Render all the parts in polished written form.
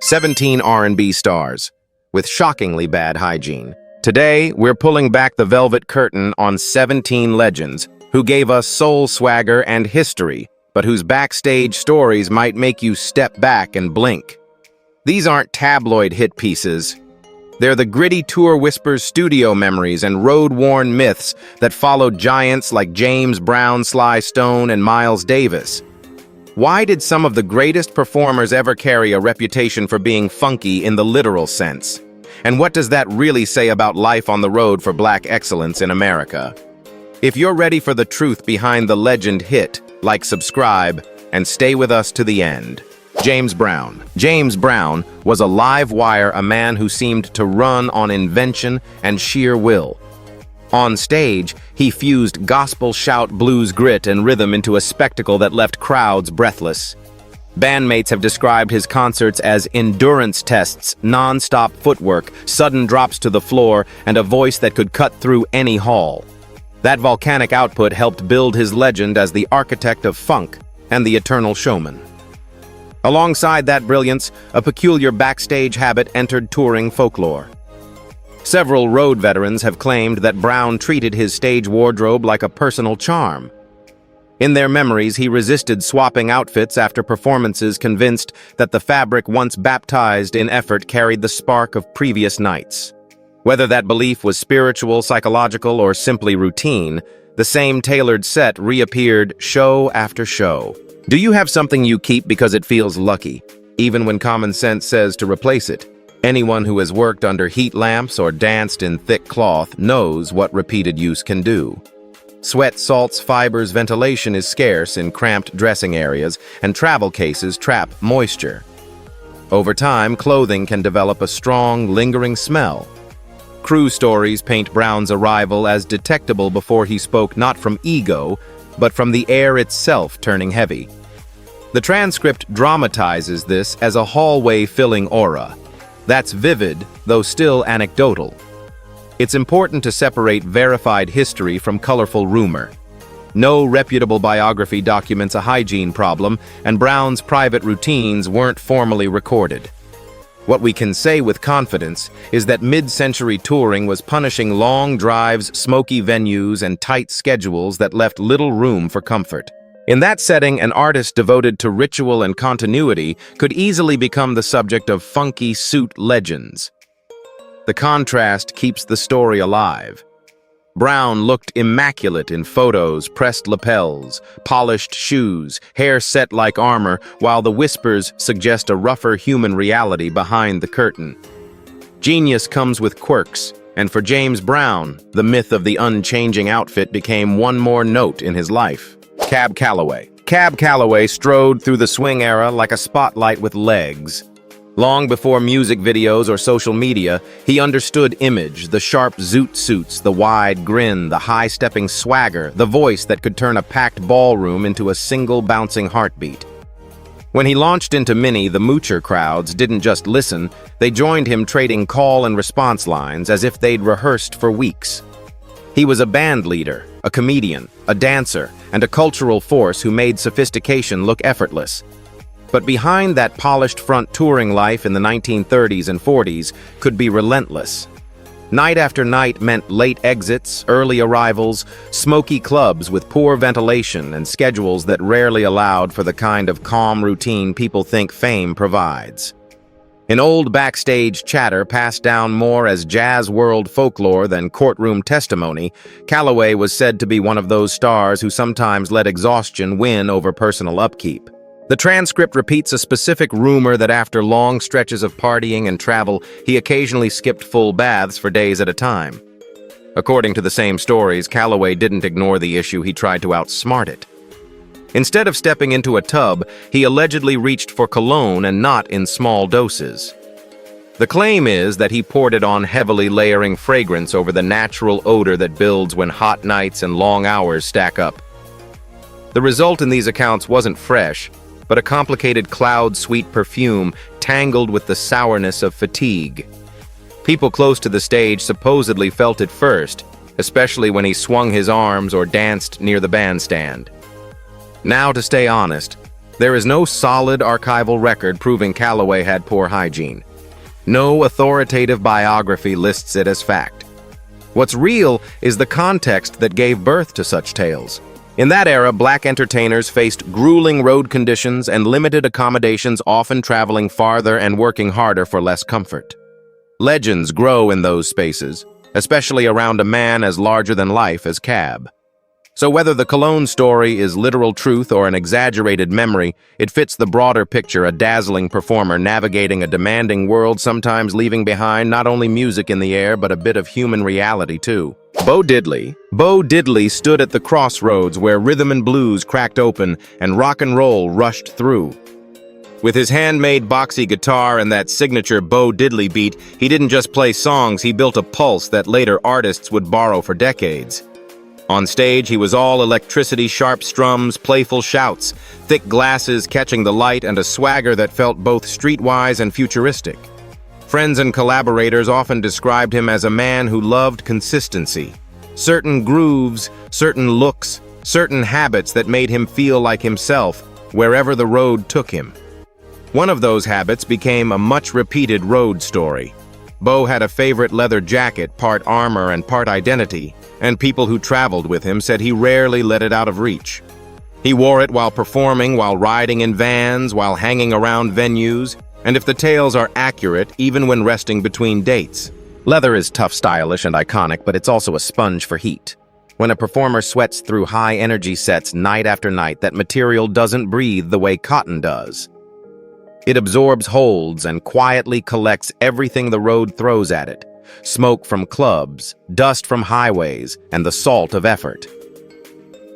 17 R&B stars, with shockingly bad hygiene. Today, we're pulling back the velvet curtain on 17 legends who gave us soul swagger and history, but whose backstage stories might make you step back and blink. These aren't tabloid hit pieces. They're the gritty tour whispers, studio memories, and road-worn myths that followed giants like James Brown, Sly Stone, and Miles Davis. Why did some of the greatest performers ever carry a reputation for being funky in the literal sense? And what does that really say about life on the road for Black excellence in America? If you're ready for the truth behind the legend, hit like, subscribe, and stay with us to the end. James Brown. James Brown was a live wire, a man who seemed to run on invention and sheer will. On stage, he fused gospel shout, blues grit, and rhythm into a spectacle that left crowds breathless. Bandmates have described his concerts as endurance tests, non-stop footwork, sudden drops to the floor, and a voice that could cut through any hall. That volcanic output helped build his legend as the architect of funk and the eternal showman. Alongside that brilliance, a peculiar backstage habit entered touring folklore. Several road veterans have claimed that Brown treated his stage wardrobe like a personal charm. In their memories, he resisted swapping outfits after performances, convinced that the fabric once baptized in effort carried the spark of previous nights. Whether that belief was spiritual, psychological, or simply routine, the same tailored set reappeared show after show. Do you have something you keep because it feels lucky, even when common sense says to replace it? Anyone who has worked under heat lamps or danced in thick cloth knows what repeated use can do. Sweat, salts, fibers, ventilation is scarce in cramped dressing areas, and travel cases trap moisture. Over time, clothing can develop a strong, lingering smell. Crew stories paint Brown's arrival as detectable before he spoke, not from ego, but from the air itself turning heavy. The transcript dramatizes this as a hallway-filling aura. That's vivid, though still anecdotal. It's important to separate verified history from colorful rumor. No reputable biography documents a hygiene problem, and Brown's private routines weren't formally recorded. What we can say with confidence is that mid-century touring was punishing long drives, smoky venues, and tight schedules that left little room for comfort. In that setting, an artist devoted to ritual and continuity could easily become the subject of funky suit legends. The contrast keeps the story alive. Brown looked immaculate in photos, pressed lapels, polished shoes, hair set like armor, while the whispers suggest a rougher human reality behind the curtain. Genius comes with quirks, and for James Brown, the myth of the unchanging outfit became one more note in his life. Cab Calloway. Cab Calloway strode through the swing era like a spotlight with legs. Long before music videos or social media, he understood image, the sharp zoot suits, the wide grin, the high-stepping swagger, the voice that could turn a packed ballroom into a single bouncing heartbeat. When he launched into Mini, the moocher crowds didn't just listen, they joined him trading call and response lines as if they'd rehearsed for weeks. He was a band leader, a comedian, a dancer, and a cultural force who made sophistication look effortless. But behind that polished front, touring life in the 1930s and 40s could be relentless. Night after night meant late exits, early arrivals, smoky clubs with poor ventilation, and schedules that rarely allowed for the kind of calm routine people think fame provides. In old backstage chatter passed down more as jazz world folklore than courtroom testimony, Calloway was said to be one of those stars who sometimes let exhaustion win over personal upkeep. The transcript repeats a specific rumor that after long stretches of partying and travel, he occasionally skipped full baths for days at a time. According to the same stories, Calloway didn't ignore the issue, he tried to outsmart it. Instead of stepping into a tub, he allegedly reached for cologne, and not in small doses. The claim is that he poured it on, heavily layering fragrance over the natural odor that builds when hot nights and long hours stack up. The result in these accounts wasn't fresh, but a complicated cloud-sweet perfume tangled with the sourness of fatigue. People close to the stage supposedly felt it first, especially when he swung his arms or danced near the bandstand. Now, to stay honest, There is no solid archival record proving Calloway had poor hygiene. No authoritative biography lists it as fact. What's real is the context that gave birth to such tales. In that era, black entertainers faced grueling road conditions and limited accommodations, often traveling farther and working harder for less comfort. Legends grow in those spaces, especially around a man as larger-than-life as Cab. So whether the Cologne story is literal truth or an exaggerated memory, it fits the broader picture: a dazzling performer navigating a demanding world, sometimes leaving behind not only music in the air, but a bit of human reality too. Bo Diddley stood at the crossroads where rhythm and blues cracked open and rock and roll rushed through. With his handmade boxy guitar and that signature Bo Diddley beat, he didn't just play songs, he built a pulse that later artists would borrow for decades. On stage, he was all electricity, sharp strums, playful shouts, thick glasses catching the light, and a swagger that felt both streetwise and futuristic. Friends and collaborators often described him as a man who loved consistency. Certain grooves, certain looks, certain habits that made him feel like himself wherever the road took him. One of those habits became a much-repeated road story. Bo had a favorite leather jacket, part armor and part identity, and people who traveled with him said he rarely let it out of reach. He wore it while performing, while riding in vans, while hanging around venues, and if the tales are accurate, even when resting between dates. Leather is tough, stylish, and iconic, but it's also a sponge for heat. When a performer sweats through high-energy sets night after night, that material doesn't breathe the way cotton does. It absorbs, holds, and quietly collects everything the road throws at it: smoke from clubs, dust from highways, and the salt of effort.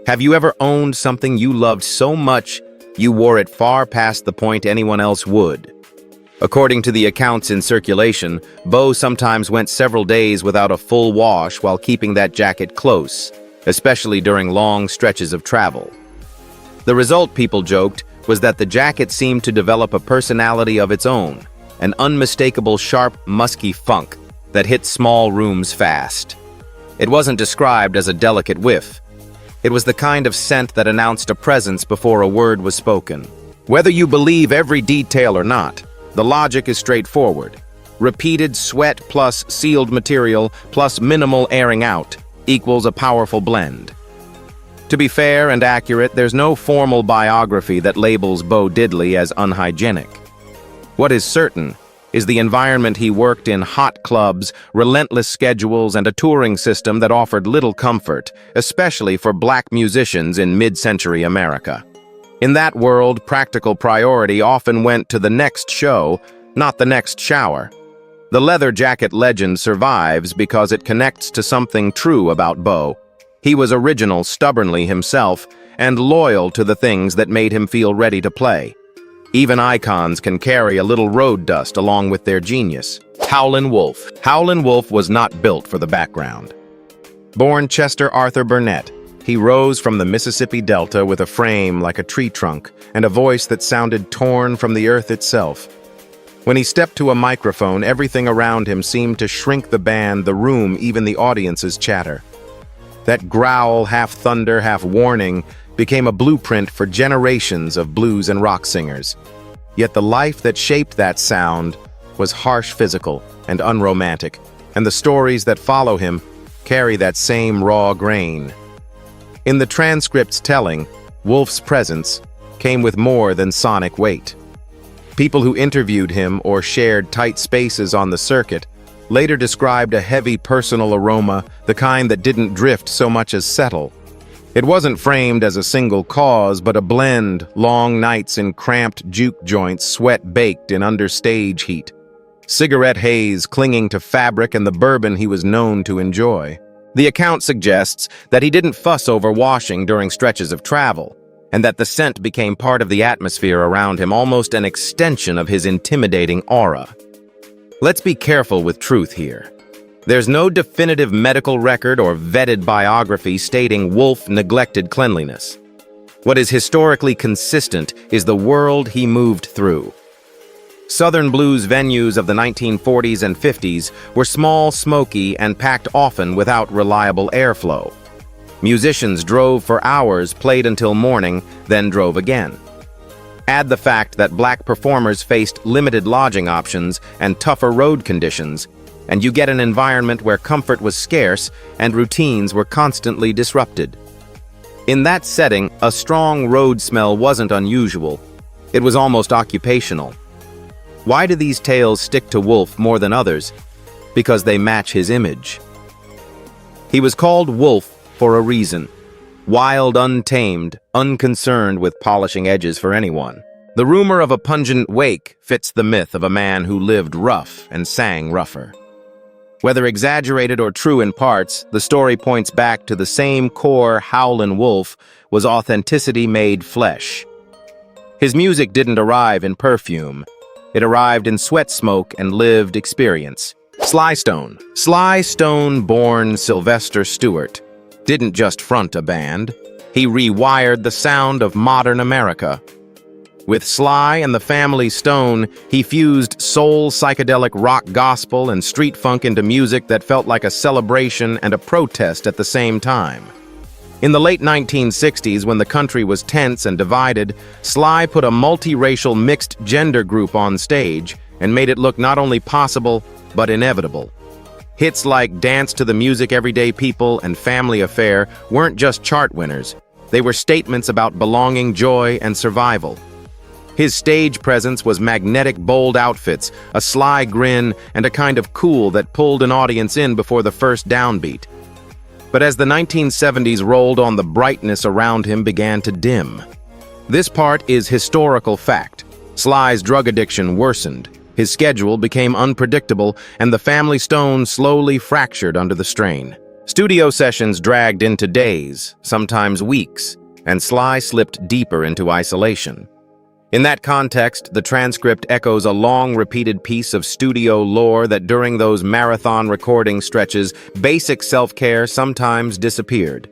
Have you ever owned something you loved so much you wore it far past the point anyone else would? According to the accounts in circulation, Bo sometimes went several days without a full wash while keeping that jacket close, especially during long stretches of travel. The result, people joked, was that the jacket seemed to develop a personality of its own, an unmistakable sharp, musky funk that hit small rooms fast. It wasn't described as a delicate whiff. It was the kind of scent that announced a presence before a word was spoken. Whether you believe every detail or not, the logic is straightforward. Repeated sweat plus sealed material plus minimal airing out equals a powerful blend. To be fair and accurate, there's no formal biography that labels Bo Diddley as unhygienic. What is certain is the environment he worked in: hot clubs, relentless schedules, and a touring system that offered little comfort, especially for black musicians in mid-century America. In that world, practical priority often went to the next show, not the next shower. The leather jacket legend survives because it connects to something true about Bo. He was original, stubbornly himself, and loyal to the things that made him feel ready to play. Even icons can carry a little road dust along with their genius. Howlin' Wolf. Howlin' Wolf was not built for the background. Born Chester Arthur Burnett, he rose from the Mississippi Delta with a frame like a tree trunk and a voice that sounded torn from the earth itself. When he stepped to a microphone, everything around him seemed to shrink: the band, the room, even the audience's chatter. That growl, half thunder, half warning, became a blueprint for generations of blues and rock singers. Yet the life that shaped that sound was harsh, physical, and unromantic, and the stories that follow him carry that same raw grain. In the transcript's telling, Wolf's presence came with more than sonic weight. People who interviewed him or shared tight spaces on the circuit later described a heavy personal aroma, the kind that didn't drift so much as settle. It wasn't framed as a single cause, but a blend: long nights in cramped juke joints, sweat baked in understage heat, cigarette haze clinging to fabric, and the bourbon he was known to enjoy. The account suggests that he didn't fuss over washing during stretches of travel, and that the scent became part of the atmosphere around him, almost an extension of his intimidating aura. Let's be careful with truth here. There's no definitive medical record or vetted biography stating Wolf neglected cleanliness. What is historically consistent is the world he moved through. Southern blues venues of the 1940s and 50s were small, smoky, and packed often without reliable airflow. Musicians drove for hours, played until morning, then drove again. Add the fact that black performers faced limited lodging options and tougher road conditions, and you get an environment where comfort was scarce and routines were constantly disrupted. In that setting, a strong road smell wasn't unusual. It was almost occupational. Why do these tales stick to Wolf more than others? Because they match his image. He was called Wolf for a reason. Wild, untamed, unconcerned with polishing edges for anyone. The rumor of a pungent wake fits the myth of a man who lived rough and sang rougher. Whether exaggerated or true in parts, the story points back to the same core howlin' wolf was authenticity made flesh. His music didn't arrive in perfume. It arrived in sweat smoke and lived experience. Sly Stone-born Sylvester Stewart didn't just front a band. He rewired the sound of modern America. With Sly and the Family Stone, he fused soul, psychedelic rock, gospel, and street funk into music that felt like a celebration and a protest at the same time. In the late 1960s, when the country was tense and divided, Sly put a multiracial mixed gender group on stage and made it look not only possible, but inevitable. Hits like Dance to the Music, Everyday People, and Family Affair weren't just chart winners. They were statements about belonging, joy, and survival. His stage presence was magnetic, bold outfits, a sly grin, and a kind of cool that pulled an audience in before the first downbeat. But as the 1970s rolled on, the brightness around him began to dim. This part is historical fact. Sly's drug addiction worsened. His schedule became unpredictable, and the Family Stone slowly fractured under the strain. Studio sessions dragged into days, sometimes weeks, and Sly slipped deeper into isolation. In that context, the transcript echoes a long-repeated piece of studio lore that during those marathon recording stretches, basic self-care sometimes disappeared.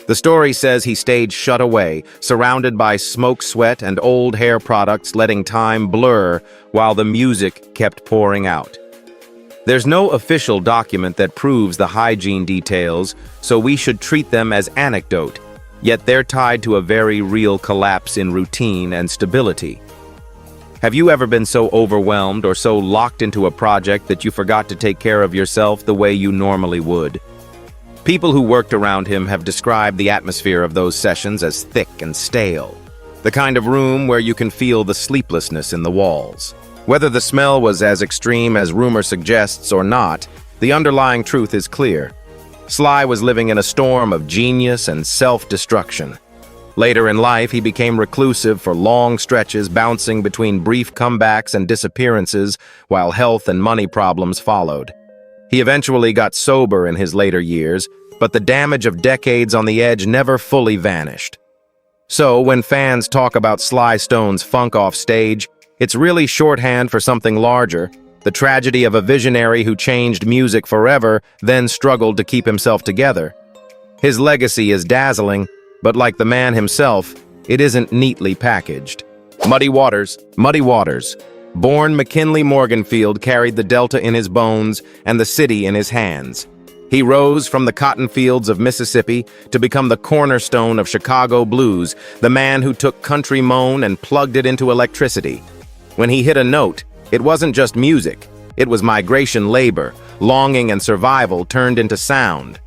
The story says he stayed shut away, surrounded by smoke, sweat, and old hair products, letting time blur while the music kept pouring out. There's no official document that proves the hygiene details, so we should treat them as anecdote. Yet they're tied to a very real collapse in routine and stability. Have you ever been so overwhelmed or so locked into a project that you forgot to take care of yourself the way you normally would? People who worked around him have described the atmosphere of those sessions as thick and stale, the kind of room where you can feel the sleeplessness in the walls. Whether the smell was as extreme as rumor suggests or not, the underlying truth is clear. Sly was living in a storm of genius and self-destruction. Later in life, he became reclusive for long stretches, bouncing between brief comebacks and disappearances, while health and money problems followed. He eventually got sober in his later years, but the damage of decades on the edge never fully vanished. So, when fans talk about Sly Stone's funk off stage, it's really shorthand for something larger. The tragedy of a visionary who changed music forever, then struggled to keep himself together. His legacy is dazzling, but like the man himself, it isn't neatly packaged. Muddy Waters. Born McKinley Morganfield carried the Delta in his bones and the city in his hands. He rose from the cotton fields of Mississippi to become the cornerstone of Chicago blues, the man who took country moan and plugged it into electricity. When he hit a note, it wasn't just music, it was migration labor, longing and survival turned into sound.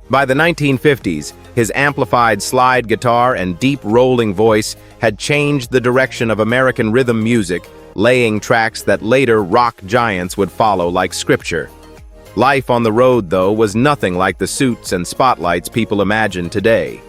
By the 1950s, his amplified slide guitar and deep rolling voice had changed the direction of American rhythm music, laying tracks that later rock giants would follow like scripture. Life on the road, though, was nothing like the suits and spotlights people imagine today.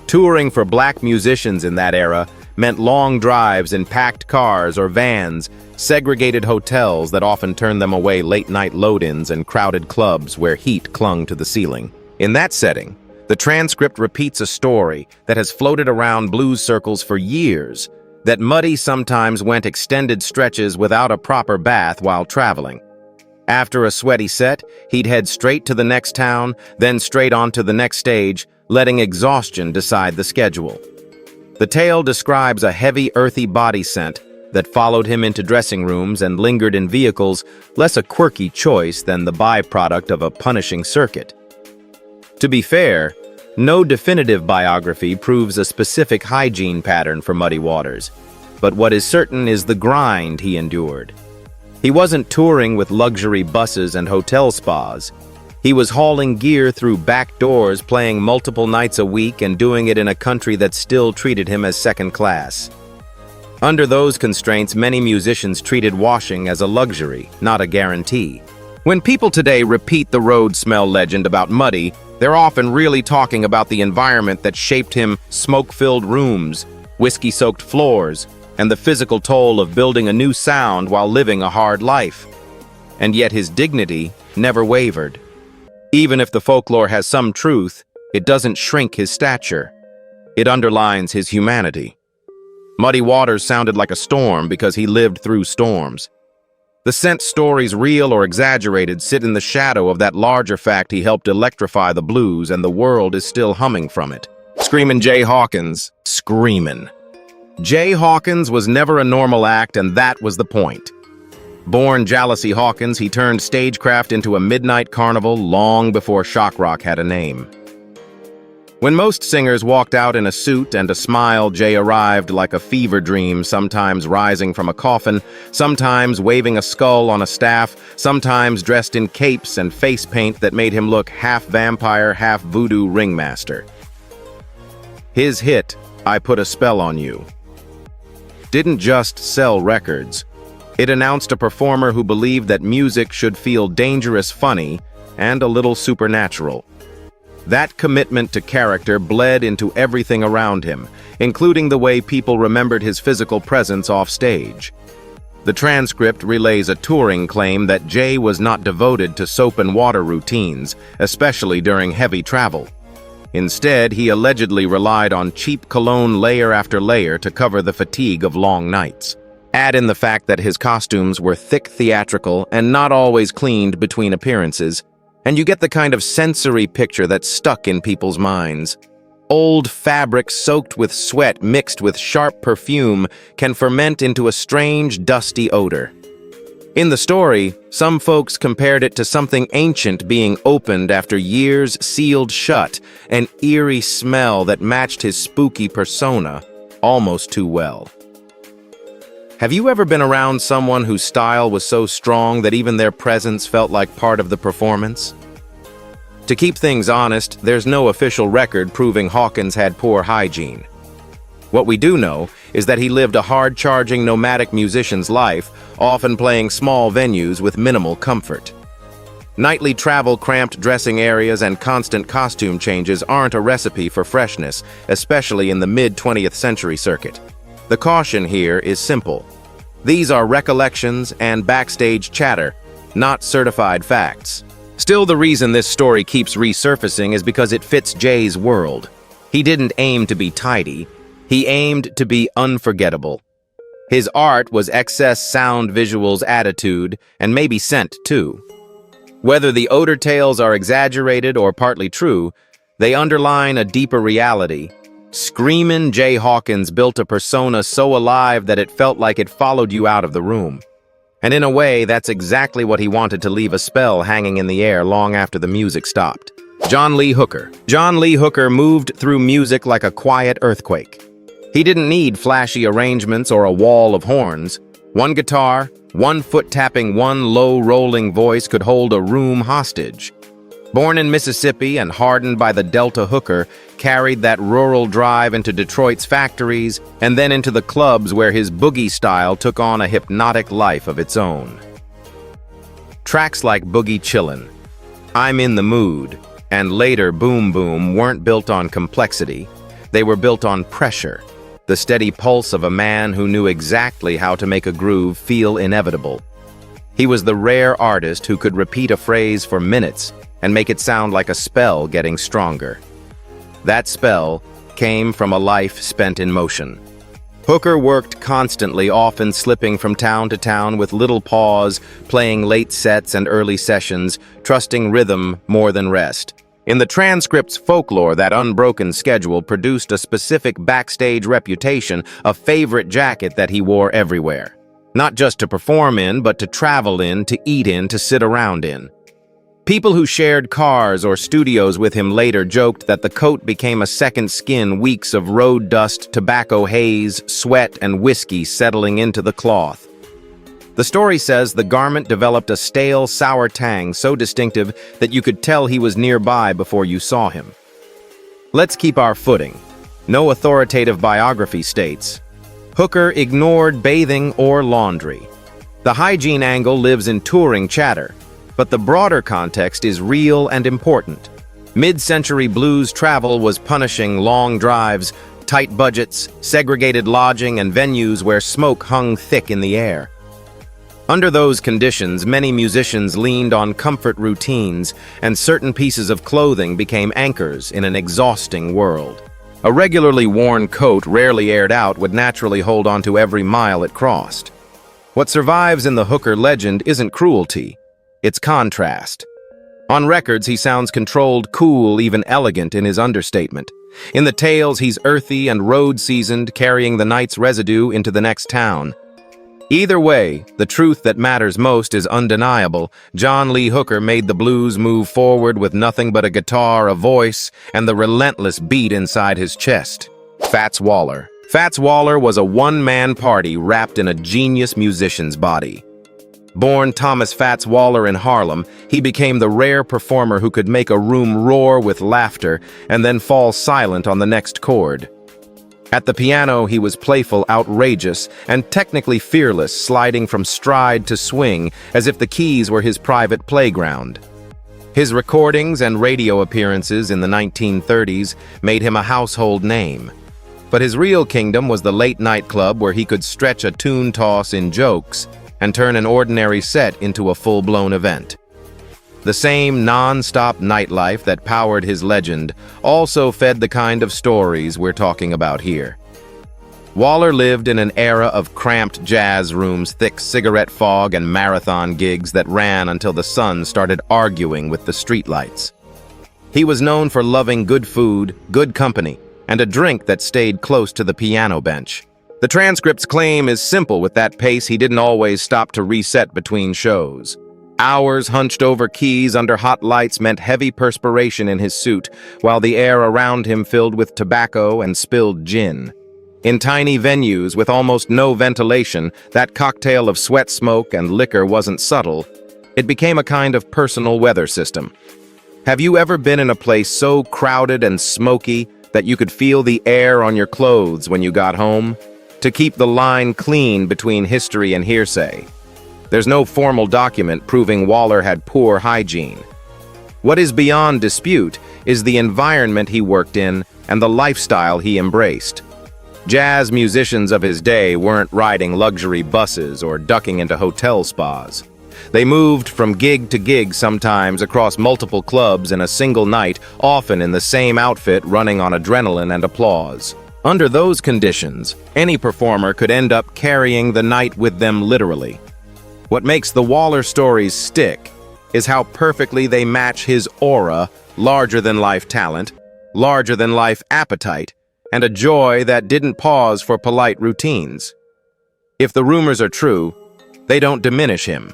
Touring for black musicians in that era meant long drives in packed cars or vans, segregated hotels that often turned them away, late-night load-ins, and crowded clubs where heat clung to the ceiling. In that setting, the transcript repeats a story that has floated around blues circles for years, that Muddy sometimes went extended stretches without a proper bath while traveling. After a sweaty set, he'd head straight to the next town, then straight on to the next stage, letting exhaustion decide the schedule. The tale describes a heavy, earthy body scent that followed him into dressing rooms and lingered in vehicles, less a quirky choice than the byproduct of a punishing circuit. To be fair, no definitive biography proves a specific hygiene pattern for Muddy Waters. but what is certain is the grind he endured. He wasn't touring with luxury buses and hotel spas. He was hauling gear through back doors, playing multiple nights a week, and doing it in a country that still treated him as second class. Under those constraints, many musicians treated washing as a luxury, not a guarantee. When people today repeat the road smell legend about Muddy, they're often really talking about the environment that shaped him: smoke-filled rooms, whiskey-soaked floors, and the physical toll of building a new sound while living a hard life. And yet his dignity never wavered. Even if the folklore has some truth, it doesn't shrink his stature. It underlines his humanity. Muddy Waters sounded like a storm because he lived through storms. The scent stories, real or exaggerated, sit in the shadow of that larger fact: he helped electrify the blues, and the world is still humming from it. Screamin' Jay Hawkins, screamin'. Jay Hawkins was never a normal act, and that was the point. Born Jalousie Hawkins, he turned stagecraft into a midnight carnival long before shock rock had a name. When most singers walked out in a suit and a smile, Jay arrived like a fever dream, sometimes rising from a coffin, sometimes waving a skull on a staff, sometimes dressed in capes and face paint that made him look half vampire, half voodoo ringmaster. His hit, "I Put a Spell on You," didn't just sell records. It announced a performer who believed that music should feel dangerous, funny, and a little supernatural. That commitment to character bled into everything around him, including the way people remembered his physical presence off stage. The transcript relays a touring claim that Jay was not devoted to soap and water routines, especially during heavy travel. Instead, he allegedly relied on cheap cologne layer after layer to cover the fatigue of long nights. Add in the fact that his costumes were thick, theatrical, and not always cleaned between appearances, and you get the kind of sensory picture that's stuck in people's minds. Old fabric soaked with sweat mixed with sharp perfume can ferment into a strange, dusty odor. In the story, some folks compared it to something ancient being opened after years sealed shut, an eerie smell that matched his spooky persona almost too well. Have you ever been around someone whose style was so strong that even their presence felt like part of the performance? To keep things honest, there's no official record proving Hawkins had poor hygiene. What we do know is that he lived a hard-charging nomadic musician's life, often playing small venues with minimal comfort. Nightly travel, cramped dressing areas, and constant costume changes aren't a recipe for freshness, especially in the mid-20th century circuit. The caution here is simple. These are recollections and backstage chatter, not certified facts. Still, the reason this story keeps resurfacing is because it fits Jay's world. He didn't aim to be tidy. He aimed to be unforgettable. His art was excess, sound, visuals, attitude, and maybe scent, too. Whether the odor tales are exaggerated or partly true, they underline a deeper reality. Screamin' Jay Hawkins built a persona so alive that it felt like it followed you out of the room. And in a way, that's exactly what he wanted to leave a spell hanging in the air long after the music stopped. John Lee Hooker. John Lee Hooker moved through music like a quiet earthquake. He didn't need flashy arrangements or a wall of horns. One guitar, one foot tapping, one low rolling voice could hold a room hostage. Born in Mississippi and hardened by the Delta, Hooker carried that rural drive into Detroit's factories and then into the clubs where his boogie style took on a hypnotic life of its own. Tracks like Boogie Chillin', I'm in the Mood, and later Boom Boom weren't built on complexity. They were built on pressure, the steady pulse of a man who knew exactly how to make a groove feel inevitable. He was the rare artist who could repeat a phrase for minutes and make it sound like a spell getting stronger. That spell came from a life spent in motion. Hooker worked constantly, often slipping from town to town with little pause, playing late sets and early sessions, trusting rhythm more than rest. In the transcript's folklore, that unbroken schedule produced a specific backstage reputation, a favorite jacket that he wore everywhere. Not just to perform in, but to travel in, to eat in, to sit around in. People who shared cars or studios with him later joked that the coat became a second skin, weeks of road dust, tobacco haze, sweat, and whiskey settling into the cloth. The story says the garment developed a stale, sour tang so distinctive that you could tell he was nearby before you saw him. Let's keep our footing. No authoritative biography states. Hooker ignored bathing or laundry. The hygiene angle lives in touring chatter, but the broader context is real and important. Mid-century blues travel was punishing long drives, tight budgets, segregated lodging, and venues where smoke hung thick in the air. Under those conditions, many musicians leaned on comfort routines, and certain pieces of clothing became anchors in an exhausting world. A regularly worn coat, rarely aired out, would naturally hold on to every mile it crossed. What survives in the Hooker legend isn't cruelty, it's contrast. On records, he sounds controlled, cool, even elegant in his understatement. In the tales, he's earthy and road-seasoned, carrying the night's residue into the next town. Either way, the truth that matters most is undeniable. John Lee Hooker made the blues move forward with nothing but a guitar, a voice, and the relentless beat inside his chest. Fats Waller. Fats Waller was a one-man party wrapped in a genius musician's body. Born Thomas Fats Waller in Harlem, he became the rare performer who could make a room roar with laughter and then fall silent on the next chord. At the piano, he was playful, outrageous, and technically fearless, sliding from stride to swing as if the keys were his private playground. His recordings and radio appearances in the 1930s made him a household name. But his real kingdom was the late-night club where he could stretch a tune toss in jokes and turn an ordinary set into a full-blown event. The same non-stop nightlife that powered his legend also fed the kind of stories we're talking about here. Waller lived in an era of cramped jazz rooms, thick cigarette fog, and marathon gigs that ran until the sun started arguing with the streetlights. He was known for loving good food, good company, and a drink that stayed close to the piano bench. The transcript's claim is simple: with that pace, he didn't always stop to reset between shows. Hours hunched over keys under hot lights meant heavy perspiration in his suit, while the air around him filled with tobacco and spilled gin. In tiny venues with almost no ventilation, that cocktail of sweat, smoke, and liquor wasn't subtle. It became a kind of personal weather system. Have you ever been in a place so crowded and smoky that you could feel the air on your clothes when you got home? To keep the line clean between history and hearsay. There's no formal document proving Waller had poor hygiene. What is beyond dispute is the environment he worked in and the lifestyle he embraced. Jazz musicians of his day weren't riding luxury buses or ducking into hotel spas. They moved from gig to gig, sometimes across multiple clubs in a single night, often in the same outfit, running on adrenaline and applause. Under those conditions, any performer could end up carrying the night with them literally. What makes the Waller stories stick is how perfectly they match his aura, larger-than-life talent, larger-than-life appetite, and a joy that didn't pause for polite routines. If the rumors are true, they don't diminish him.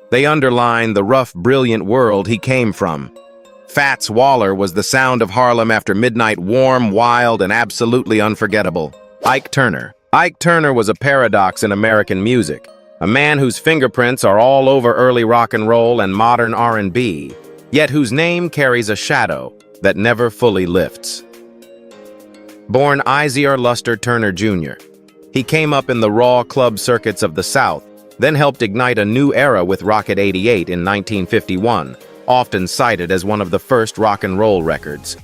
They underline the rough, brilliant world he came from. Fats Waller was the sound of Harlem after midnight, warm, wild, and absolutely unforgettable. Ike Turner. Ike Turner was a paradox in American music, a man whose fingerprints are all over early rock and roll and modern R&B, yet whose name carries a shadow that never fully lifts. Born Isiar Luster Turner Jr., he came up in the raw club circuits of the South, then helped ignite a new era with Rocket 88 in 1951, often cited as one of the first rock and roll records.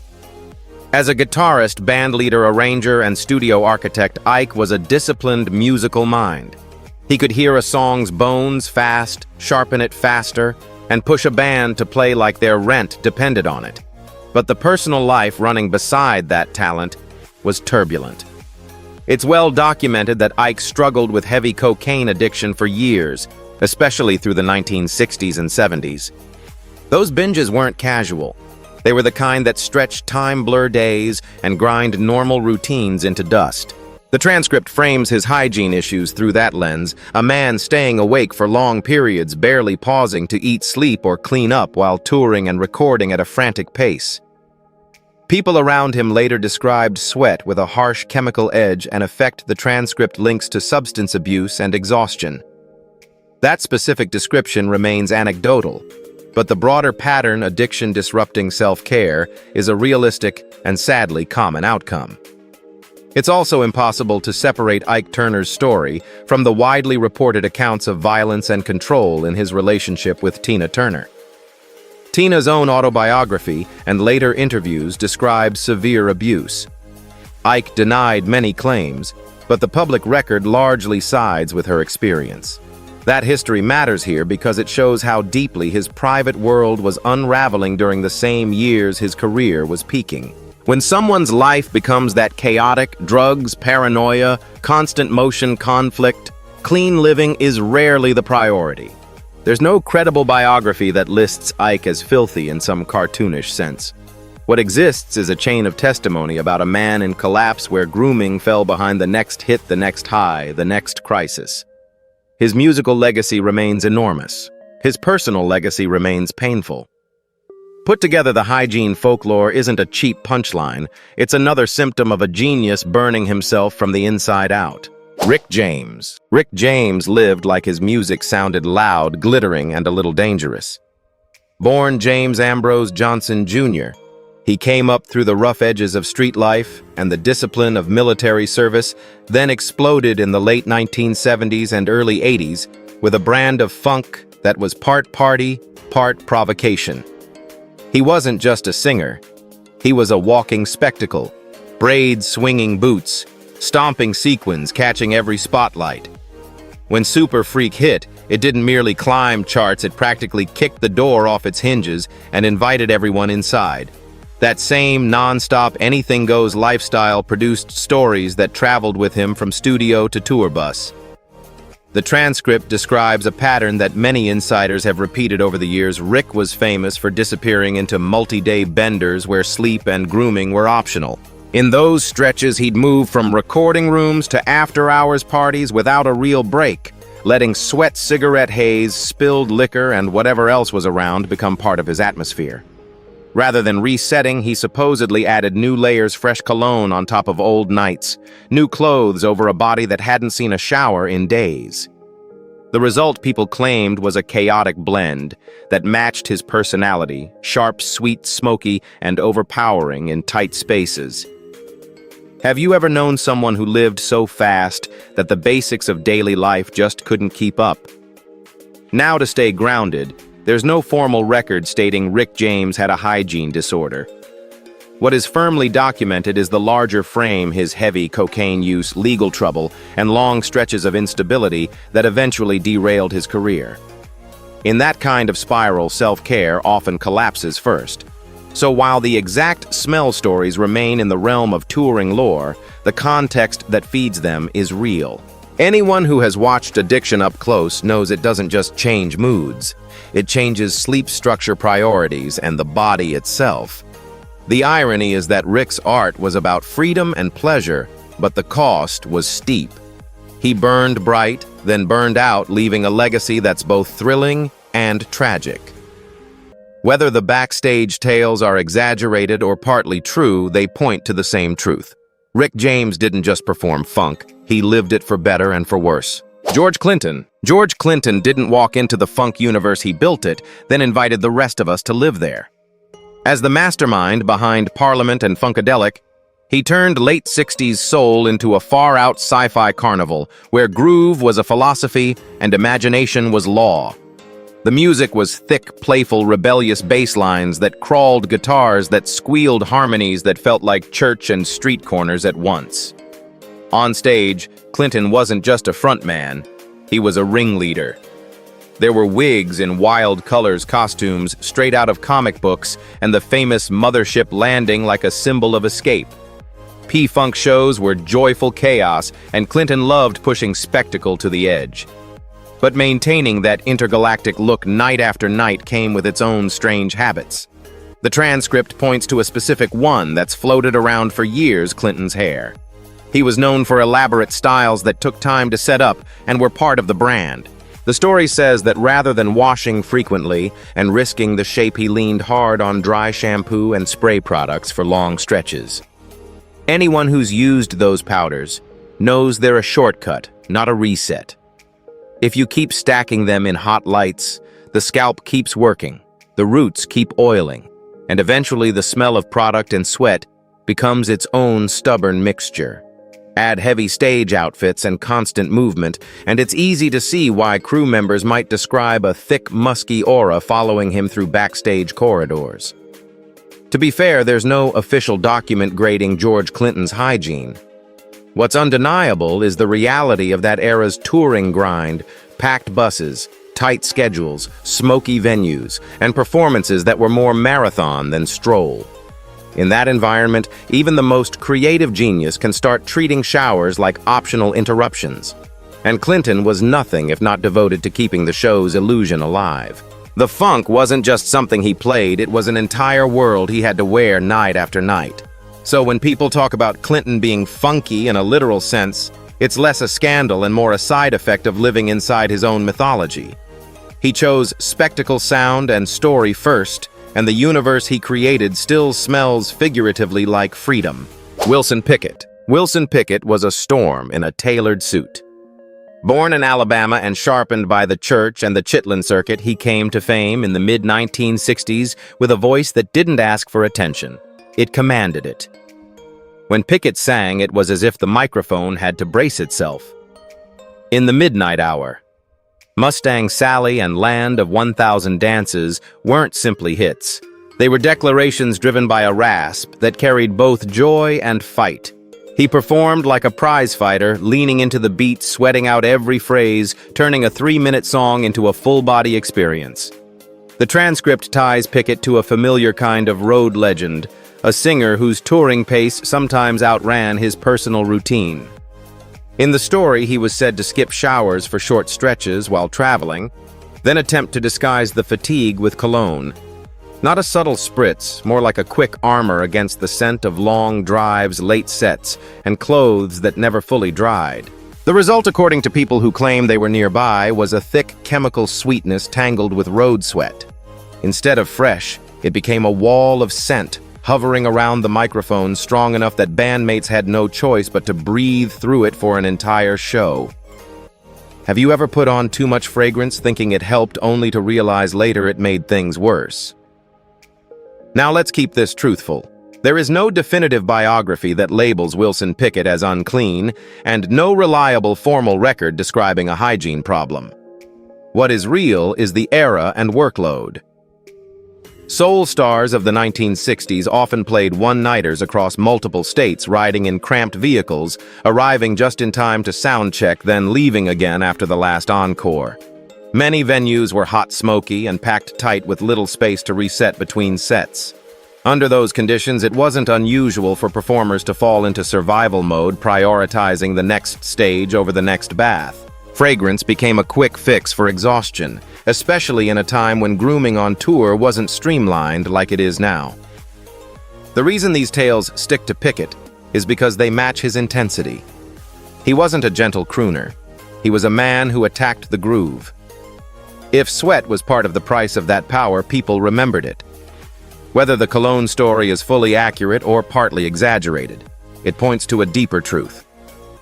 As a guitarist, bandleader, arranger, and studio architect, Ike was a disciplined musical mind. He could hear a song's bones fast, sharpen it faster, and push a band to play like their rent depended on it. But the personal life running beside that talent was turbulent. It's well documented that Ike struggled with heavy cocaine addiction for years, especially through the 1960s and 70s. Those binges weren't casual. They were the kind that stretched time-blur days and grind normal routines into dust. The transcript frames his hygiene issues through that lens, a man staying awake for long periods, barely pausing to eat, sleep, or clean up while touring and recording at a frantic pace. People around him later described sweat with a harsh chemical edge, an effect the transcript links to substance abuse and exhaustion. That specific description remains anecdotal, but the broader pattern, addiction disrupting self-care, is a realistic and sadly common outcome. It's also impossible to separate Ike Turner's story from the widely reported accounts of violence and control in his relationship with Tina Turner. Tina's own autobiography and later interviews describe severe abuse. Ike denied many claims, but the public record largely sides with her experience. That history matters here because it shows how deeply his private world was unraveling during the same years his career was peaking. When someone's life becomes that chaotic, drugs, paranoia, constant motion, conflict, clean living is rarely the priority. There's no credible biography that lists Ike as filthy in some cartoonish sense. What exists is a chain of testimony about a man in collapse where grooming fell behind the next hit, the next high, the next crisis. His musical legacy remains enormous. His personal legacy remains painful. Put together, the Hygiene folklore isn't a cheap punchline. It's another symptom of a genius burning himself from the inside out. Rick James. Rick James lived like his music sounded loud, glittering, and a little dangerous. Born James Ambrose Johnson, Jr., he came up through the rough edges of street life and the discipline of military service, then exploded in the late 1970s and early 80s with a brand of funk that was part party, part provocation. He wasn't just a singer. He was a walking spectacle, braids swinging boots, stomping sequins catching every spotlight. When Super Freak hit, it didn't merely climb charts, it practically kicked the door off its hinges and invited everyone inside. That same non-stop anything-goes lifestyle produced stories that traveled with him from studio to tour bus. The transcript describes a pattern that many insiders have repeated over the years. Rick was famous for disappearing into multi-day benders where sleep and grooming were optional. In those stretches, he'd move from recording rooms to after-hours parties without a real break, letting sweat, cigarette haze, spilled liquor, and whatever else was around become part of his atmosphere. Rather than resetting, he supposedly added new layers, fresh cologne on top of old nights, new clothes over a body that hadn't seen a shower in days. The result, people claimed, was a chaotic blend that matched his personality, sharp, sweet, smoky, and overpowering in tight spaces. Have you ever known someone who lived so fast that the basics of daily life just couldn't keep up? Now, to stay grounded, there's no formal record stating Rick James had a hygiene disorder. What is firmly documented is the larger frame, his heavy cocaine use, legal trouble, and long stretches of instability that eventually derailed his career. In that kind of spiral, self-care often collapses first. So while the exact smell stories remain in the realm of touring lore, the context that feeds them is real. Anyone who has watched addiction up close knows it doesn't just change moods. It changes sleep structure, priorities, and the body itself. The irony is that Rick's art was about freedom and pleasure, but the cost was steep. He burned bright, then burned out, leaving a legacy that's both thrilling and tragic. Whether the backstage tales are exaggerated or partly true, they point to the same truth. Rick James didn't just perform funk, he lived it for better and for worse. George Clinton didn't walk into the funk universe, he built it, then invited the rest of us to live there. As the mastermind behind Parliament and Funkadelic, he turned late 60s soul into a far-out sci-fi carnival, where groove was a philosophy and imagination was law. The music was thick, playful, rebellious bass lines that crawled guitars that squealed harmonies that felt like church and street corners at once. On stage, Clinton wasn't just a frontman, he was a ringleader. There were wigs in wild colors, costumes straight out of comic books, and the famous mothership landing like a symbol of escape. P-Funk shows were joyful chaos, and Clinton loved pushing spectacle to the edge. But maintaining that intergalactic look night after night came with its own strange habits. The transcript points to a specific one that's floated around for years: Clinton's hair. He was known for elaborate styles that took time to set up and were part of the brand. The story says that rather than washing frequently and risking the shape, he leaned hard on dry shampoo and spray products for long stretches. Anyone who's used those powders knows they're a shortcut, not a reset. If you keep stacking them in hot lights, the scalp keeps working, the roots keep oiling, and eventually the smell of product and sweat becomes its own stubborn mixture. Add heavy stage outfits and constant movement, and it's easy to see why crew members might describe a thick, musky aura following him through backstage corridors. To be fair, there's no official document grading George Clinton's hygiene. What's undeniable is the reality of that era's touring grind, packed buses, tight schedules, smoky venues, and performances that were more marathon than stroll. In that environment, even the most creative genius can start treating showers like optional interruptions. And Clinton was nothing if not devoted to keeping the show's illusion alive. The funk wasn't just something he played, it was an entire world he had to wear night after night. So when people talk about Clinton being funky in a literal sense, it's less a scandal and more a side effect of living inside his own mythology. He chose spectacle, sound, and story first, and the universe he created still smells figuratively like freedom. Wilson Pickett. Wilson Pickett was a storm in a tailored suit. Born in Alabama and sharpened by the church and the Chitlin circuit, he came to fame in the mid-1960s with a voice that didn't ask for attention. It commanded it. When Pickett sang, it was as if the microphone had to brace itself. In the Midnight Hour, Mustang Sally and Land of 1,000 Dances weren't simply hits. They were declarations driven by a rasp that carried both joy and fight. He performed like a prizefighter, leaning into the beat, sweating out every phrase, turning a 3-minute song into a full-body experience. The transcript ties Pickett to a familiar kind of road legend, a singer whose touring pace sometimes outran his personal routine. In the story, he was said to skip showers for short stretches while traveling, then attempt to disguise the fatigue with cologne. Not a subtle spritz, more like a quick armor against the scent of long drives, late sets, and clothes that never fully dried. The result, according to people who claim they were nearby, was a thick chemical sweetness tangled with road sweat. Instead of fresh, it became a wall of scent, hovering around the microphone strong enough that bandmates had no choice but to breathe through it for an entire show. Have you ever put on too much fragrance thinking it helped only to realize later it made things worse? Now let's keep this truthful. There is no definitive biography that labels Wilson Pickett as unclean, and no reliable formal record describing a hygiene problem. What is real is the era and workload. Soul stars of the 1960s often played one-nighters across multiple states, riding in cramped vehicles, arriving just in time to sound check, then leaving again after the last encore. Many venues were hot, smoky, and packed tight with little space to reset between sets. Under those conditions, it wasn't unusual for performers to fall into survival mode, prioritizing the next stage over the next bath. Fragrance became a quick fix for exhaustion, especially in a time when grooming on tour wasn't streamlined like it is now. The reason these tales stick to Pickett is because they match his intensity. He wasn't a gentle crooner. He was a man who attacked the groove. If sweat was part of the price of that power, people remembered it. Whether the cologne story is fully accurate or partly exaggerated, it points to a deeper truth.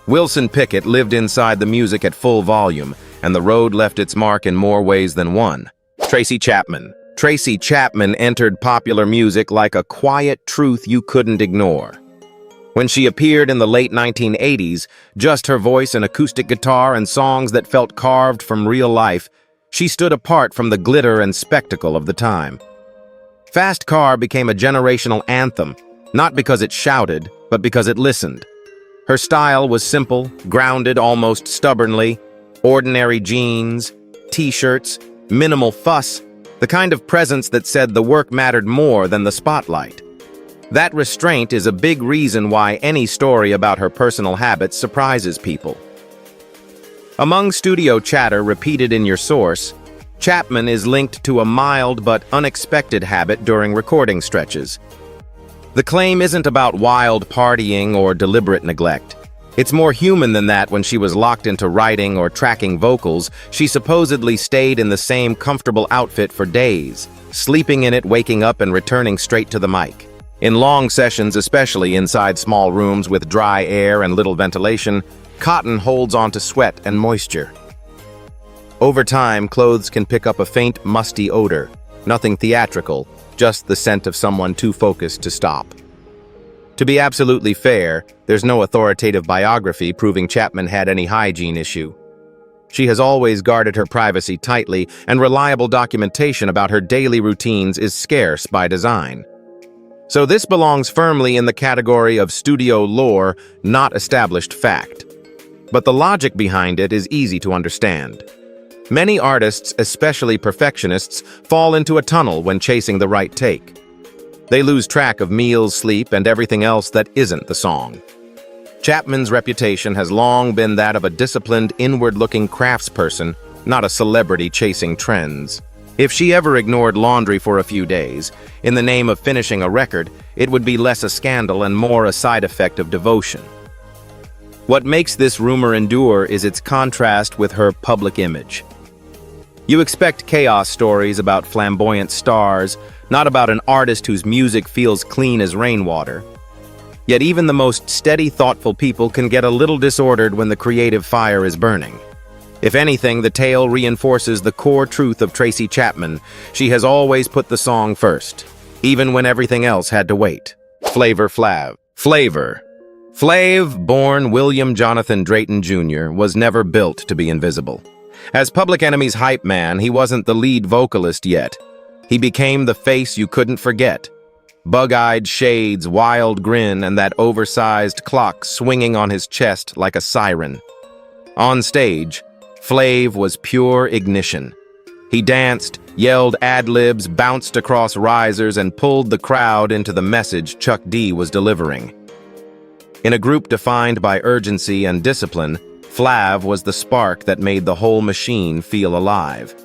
Wilson Pickett lived inside the music at full volume, and the road left its mark in more ways than one. Tracy Chapman. Tracy Chapman entered popular music like a quiet truth you couldn't ignore. When she appeared in the late 1980s, just her voice and acoustic guitar and songs that felt carved from real life, she stood apart from the glitter and spectacle of the time. Fast Car became a generational anthem, not because it shouted, but because it listened. Her style was simple, grounded almost stubbornly, ordinary jeans, t-shirts, minimal fuss, the kind of presence that said the work mattered more than the spotlight. That restraint is a big reason why any story about her personal habits surprises people. Among studio chatter repeated in your source, Chapman is linked to a mild but unexpected habit during recording stretches. The claim isn't about wild partying or deliberate neglect. It's more human than that. When she was locked into writing or tracking vocals, she supposedly stayed in the same comfortable outfit for days, sleeping in it, waking up, and returning straight to the mic. In long sessions, especially inside small rooms with dry air and little ventilation, cotton holds onto sweat and moisture. Over time, clothes can pick up a faint, musty odor. Nothing theatrical, just the scent of someone too focused to stop. To be absolutely fair, there's no authoritative biography proving Chapman had any hygiene issue. She has always guarded her privacy tightly, and reliable documentation about her daily routines is scarce by design. So this belongs firmly in the category of studio lore, not established fact. But the logic behind it is easy to understand. Many artists, especially perfectionists, fall into a tunnel when chasing the right take. They lose track of meals, sleep, and everything else that isn't the song. Chapman's reputation has long been that of a disciplined, inward-looking craftsperson, not a celebrity chasing trends. If she ever ignored laundry for a few days, in the name of finishing a record, it would be less a scandal and more a side effect of devotion. What makes this rumor endure is its contrast with her public image. You expect chaos stories about flamboyant stars, not about an artist whose music feels clean as rainwater. Yet even the most steady, thoughtful people can get a little disordered when the creative fire is burning. If anything, the tale reinforces the core truth of Tracy Chapman. She has always put the song first, even when everything else had to wait. Flavor Flav. Flavor. Flav, born William Jonathan Drayton Jr., was never built to be invisible. As Public Enemy's hype man, he wasn't the lead vocalist yet. He became the face you couldn't forget. Bug-eyed shades, wild grin, and that oversized clock swinging on his chest like a siren. On stage, Flav was pure ignition. He danced, yelled ad-libs, bounced across risers, and pulled the crowd into the message Chuck D was delivering. In a group defined by urgency and discipline, Flav was the spark that made the whole machine feel alive.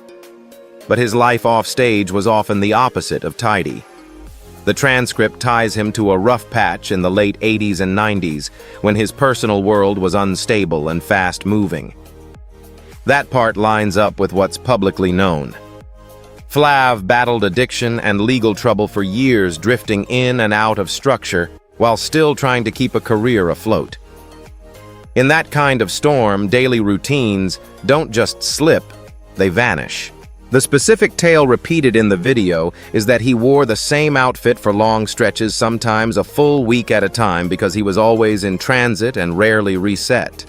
But his life off stage was often the opposite of tidy. The transcript ties him to a rough patch in the late 80s and 90s, when his personal world was unstable and fast-moving. That part lines up with what's publicly known. Flav battled addiction and legal trouble for years, drifting in and out of structure, while still trying to keep a career afloat. In that kind of storm, daily routines don't just slip, they vanish. The specific tale repeated in the video is that he wore the same outfit for long stretches, sometimes a full week at a time, because he was always in transit and rarely reset.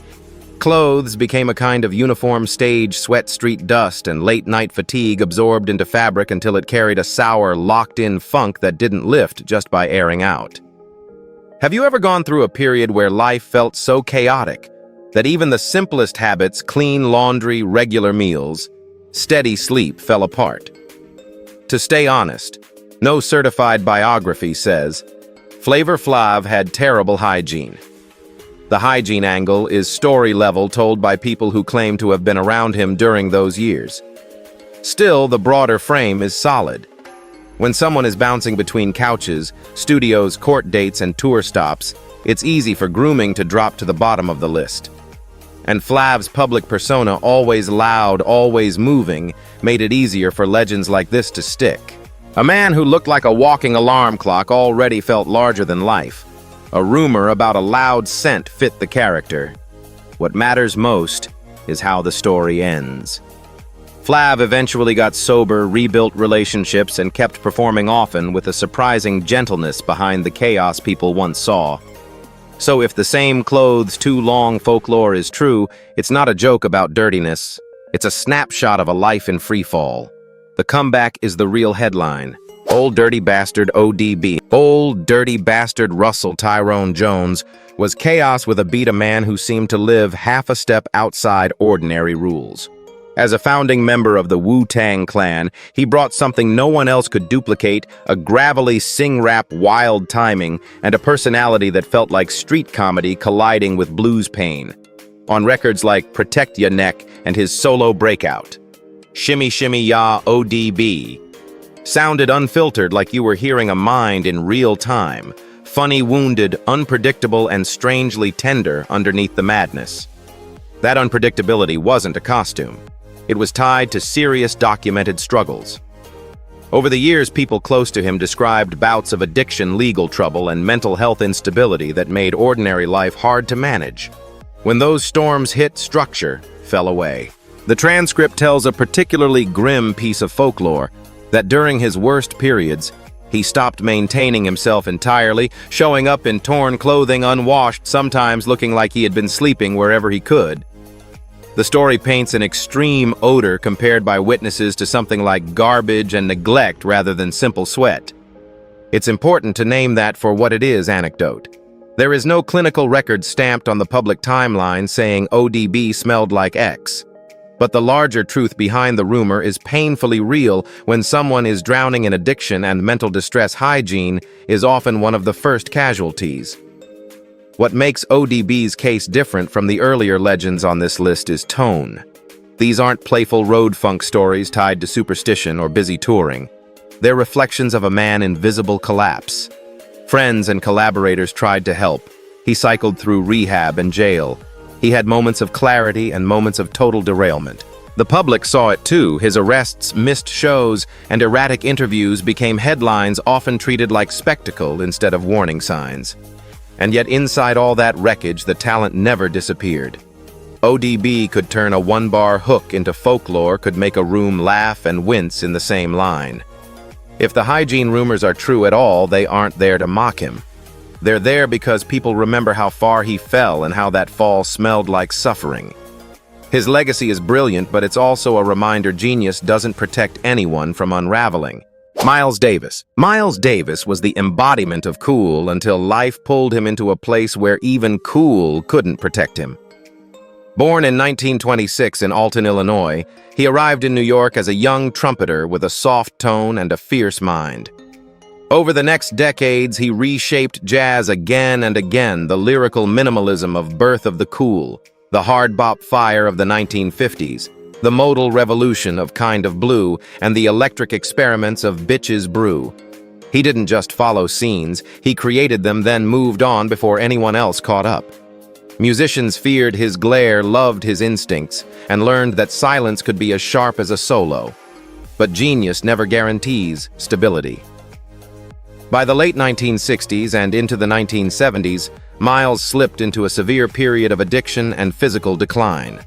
Clothes became a kind of uniform stage sweat, street dust, and late-night fatigue absorbed into fabric until it carried a sour, locked-in funk that didn't lift just by airing out. Have you ever gone through a period where life felt so chaotic that even the simplest habits, clean laundry, regular meals, steady sleep, fell apart? To stay honest, no certified biography says Flavor Flav had terrible hygiene. The hygiene angle is story level, told by people who claim to have been around him during those years. Still, the broader frame is solid. When someone is bouncing between couches, studios, court dates, and tour stops, it's easy for grooming to drop to the bottom of the list. And Flav's public persona, always loud, always moving, made it easier for legends like this to stick. A man who looked like a walking alarm clock already felt larger than life. A rumor about a loud scent fit the character. What matters most is how the story ends. Flav eventually got sober, rebuilt relationships, and kept performing often with a surprising gentleness behind the chaos people once saw. So if the same clothes too long folklore is true, it's not a joke about dirtiness. It's a snapshot of a life in freefall. The comeback is the real headline. Old dirty bastard ODB. Old dirty bastard Russell Tyrone Jones was chaos with a beat, a man who seemed to live half a step outside ordinary rules. As a founding member of the Wu-Tang Clan, he brought something no one else could duplicate: a gravelly sing-rap, wild timing, and a personality that felt like street comedy colliding with blues pain. On records like Protect Ya Neck and his solo breakout, Shimmy Shimmy Ya ODB sounded unfiltered, like you were hearing a mind in real time. funny, wounded, unpredictable, and strangely tender underneath the madness. That unpredictability wasn't a costume. It was tied to serious documented struggles. Over the years, people close to him described bouts of addiction, legal trouble, and mental health instability that made ordinary life hard to manage. When those storms hit, structure fell away. The transcript tells a particularly grim piece of folklore that during his worst periods, he stopped maintaining himself entirely, showing up in torn clothing, unwashed, sometimes looking like he had been sleeping wherever he could. The story paints an extreme odor compared by witnesses to something like garbage and neglect rather than simple sweat. It's important to name that for what it is, anecdote. There is no clinical record stamped on the public timeline saying ODB smelled like X. But the larger truth behind the rumor is painfully real when someone is drowning in addiction, and mental distress. Hygiene is often one of the first casualties. What makes ODB's case different from the earlier legends on this list is tone. These aren't playful road funk stories tied to superstition or busy touring. They're reflections of a man in visible collapse. Friends and collaborators tried to help. He cycled through rehab and jail. He had moments of clarity and moments of total derailment. The public saw it too. His arrests, missed shows, and erratic interviews became headlines often treated like spectacle instead of warning signs. And yet inside all that wreckage, the talent never disappeared. ODB could turn a one-bar hook into folklore, could make a room laugh and wince in the same line. If the hygiene rumors are true at all, they aren't there to mock him. They're there because people remember how far he fell and how that fall smelled like suffering. His legacy is brilliant, but it's also a reminder genius doesn't protect anyone from unraveling. Miles Davis. Miles Davis was the embodiment of cool until life pulled him into a place where even cool couldn't protect him. Born in 1926 in Alton, Illinois, he arrived in New York as a young trumpeter with a soft tone and a fierce mind. Over the next decades, he reshaped jazz again and again, the lyrical minimalism of Birth of the Cool, the hard bop fire of the 1950s, the modal revolution of Kind of Blue, and the electric experiments of Bitches Brew. He didn't just follow scenes, he created them, then moved on before anyone else caught up. Musicians feared his glare, loved his instincts, and learned that silence could be as sharp as a solo. But genius never guarantees stability. By the late 1960s and into the 1970s, Miles slipped into a severe period of addiction and physical decline.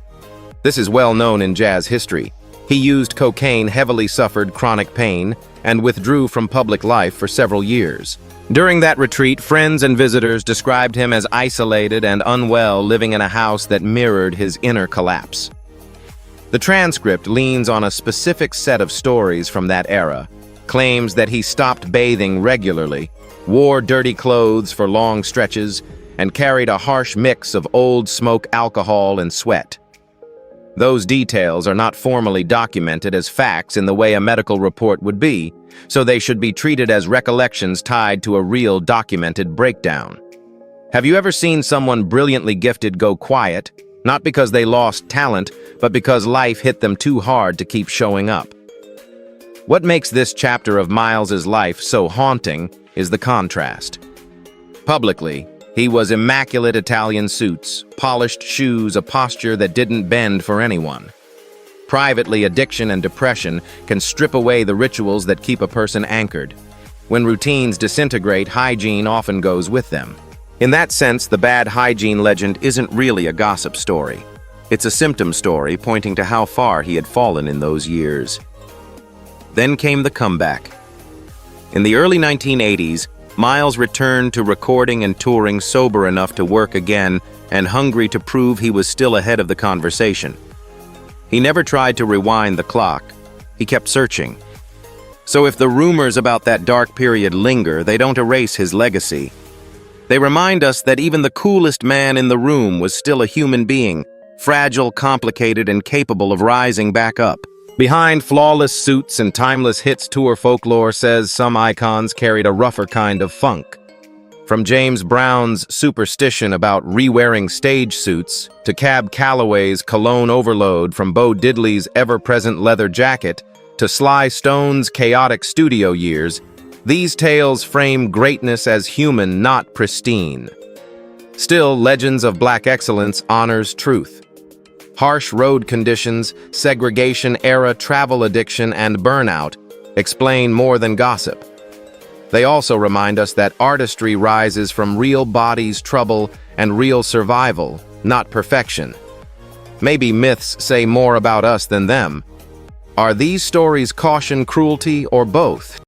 This is well known in jazz history. He used cocaine, heavily suffered chronic pain, and withdrew from public life for several years. During that retreat, friends and visitors described him as isolated and unwell, living in a house that mirrored his inner collapse. The transcript leans on a specific set of stories from that era, claims that he stopped bathing regularly, wore dirty clothes for long stretches, and carried a harsh mix of old smoke, alcohol, and sweat. Those details are not formally documented as facts in the way a medical report would be, so they should be treated as recollections tied to a real documented breakdown. Have you ever seen someone brilliantly gifted go quiet, not because they lost talent, but because life hit them too hard to keep showing up? What makes this chapter of Miles's life so haunting is the contrast. Publicly, he was immaculate Italian suits, polished shoes, a posture that didn't bend for anyone. Privately, addiction and depression can strip away the rituals that keep a person anchored. When routines disintegrate, hygiene often goes with them. In that sense, the bad hygiene legend isn't really a gossip story. It's a symptom story pointing to how far he had fallen in those years. Then came the comeback. In the early 1980s, Miles returned to recording and touring sober enough to work again and hungry to prove he was still ahead of the conversation. He never tried to rewind the clock. He kept searching. So if the rumors about that dark period linger, they don't erase his legacy. They remind us that even the coolest man in the room was still a human being, fragile, complicated, and capable of rising back up. Behind flawless suits and timeless hits, tour folklore says some icons carried a rougher kind of funk. From James Brown's superstition about re-wearing stage suits, to Cab Calloway's cologne overload, from Bo Diddley's ever-present leather jacket, to Sly Stone's chaotic studio years, These tales frame greatness as human, not pristine. Still, Legends of Black Excellence honors truth. Harsh road conditions, segregation-era travel addiction, and burnout explain more than gossip. They also remind us that artistry rises from real bodies' trouble and real survival, not perfection. Maybe myths say more about us than them. Are these stories caution, cruelty, or both?